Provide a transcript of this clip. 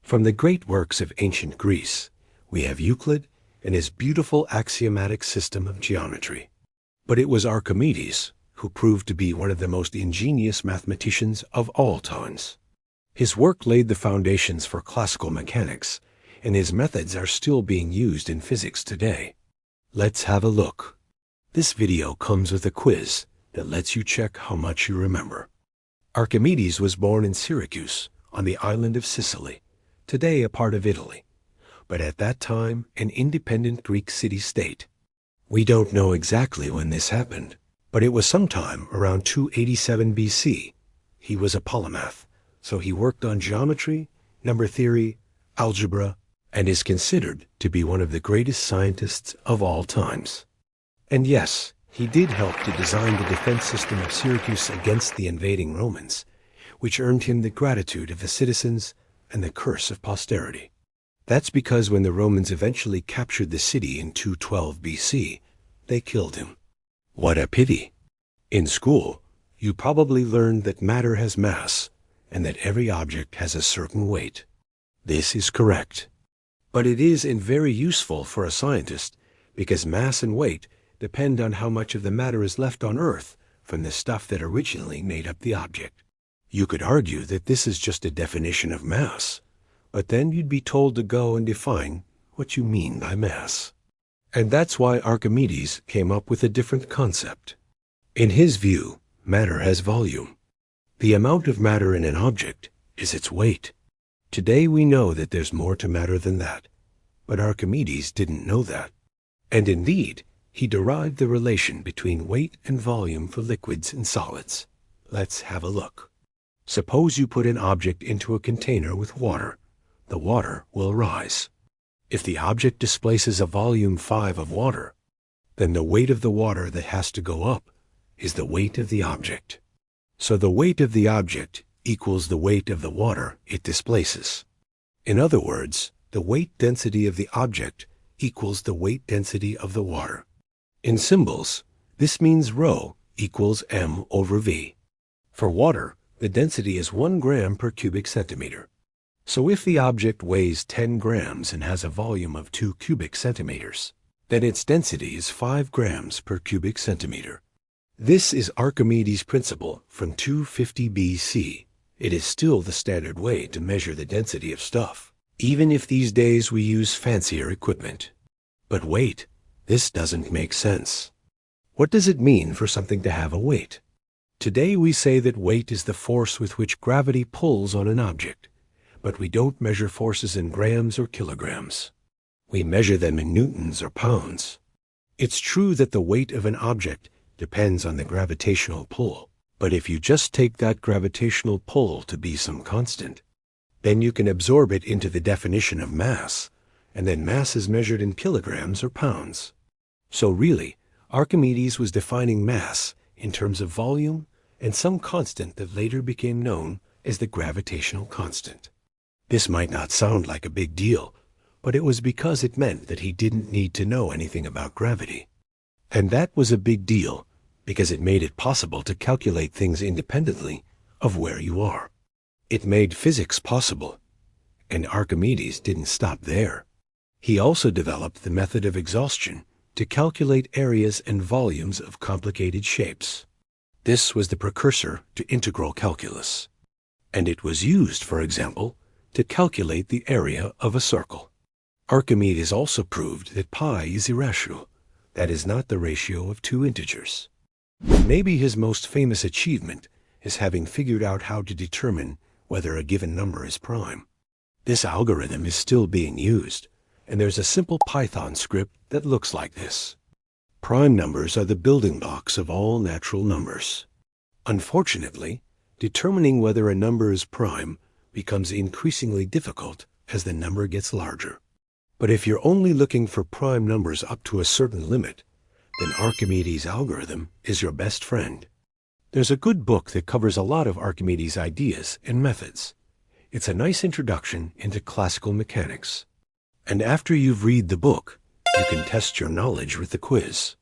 From the great works of ancient Greece, we have Euclid and his beautiful axiomatic system of geometry. But it was Archimedes who proved to be one of the most ingenious mathematicians of all times. His work laid the foundations for classical mechanics, and his methods are still being used in physics today. Let's have a look. This video comes with a quiz that lets you check how much you remember. Archimedes was born in Syracuse on the island of Sicily, today a part of Italy, but at that time an independent Greek city-state. We don't know exactly when this happened, but it was sometime around 287 BC. He was a polymath, so he worked on geometry, number theory, algebra, and is considered to be one of the greatest scientists of all times. And yes, he did help to design the defense system of Syracuse against the invading Romans, which earned him the gratitude of the citizens and the curse of posterity. That's because when the Romans eventually captured the city in 212 BC, they killed him. What a pity! In school, you probably learned that matter has mass, and that every object has a certain weight. This is correct. But it is very useful for a scientist, because mass and weight depend on how much of the matter is left on Earth from the stuff that originally made up the object. You could argue that this is just a definition of mass, but then you'd be told to go and define what you mean by mass. And that's why Archimedes came up with a different concept. In his view, matter has volume. The amount of matter in an object is its weight. Today we know that there's more to matter than that, but Archimedes didn't know that. And indeed, he derived the relation between weight and volume for liquids and solids. Let's have a look. Suppose you put an object into a container with water. The water will rise. If the object displaces a volume 5 of water, then the weight of the water that has to go up is the weight of the object. So the weight of the object equals the weight of the water it displaces. In other words, the weight density of the object equals the weight density of the water. In symbols, this means ρ equals m over v. For water, the density is 1 gram per cubic centimeter. So if the object weighs 10 grams and has a volume of 2 cubic centimeters, then its density is 5 grams per cubic centimeter. This is Archimedes' principle from 250 BC. It is still the standard way to measure the density of stuff, even if these days we use fancier equipment. But wait, this doesn't make sense. What does it mean for something to have a weight? Today we say that weight is the force with which gravity pulls on an object, but we don't measure forces in grams or kilograms. We measure them in newtons or pounds. It's true that the weight of an object depends on the gravitational pull, but if you just take that gravitational pull to be some constant, then you can absorb it into the definition of mass, and then mass is measured in kilograms or pounds. So really, Archimedes was defining mass in terms of volume and some constant that later became known as the gravitational constant. This might not sound like a big deal, but it was because it meant that he didn't need to know anything about gravity. And that was a big deal because it made it possible to calculate things independently of where you are. It made physics possible, and Archimedes didn't stop there. He also developed the method of exhaustion to calculate areas and volumes of complicated shapes. This was the precursor to integral calculus, and it was used, for example, to calculate the area of a circle. Archimedes also proved that pi is irrational, that is not the ratio of two integers. Maybe his most famous achievement is having figured out how to determine whether a given number is prime. This algorithm is still being used, and there's a simple Python script that looks like this. Prime numbers are the building blocks of all natural numbers. Unfortunately, determining whether a number is prime becomes increasingly difficult as the number gets larger. But if you're only looking for prime numbers up to a certain limit, then Archimedes' algorithm is your best friend. There's a good book that covers a lot of Archimedes' ideas and methods. It's a nice introduction into classical mechanics. And after you've read the book, you can test your knowledge with the quiz.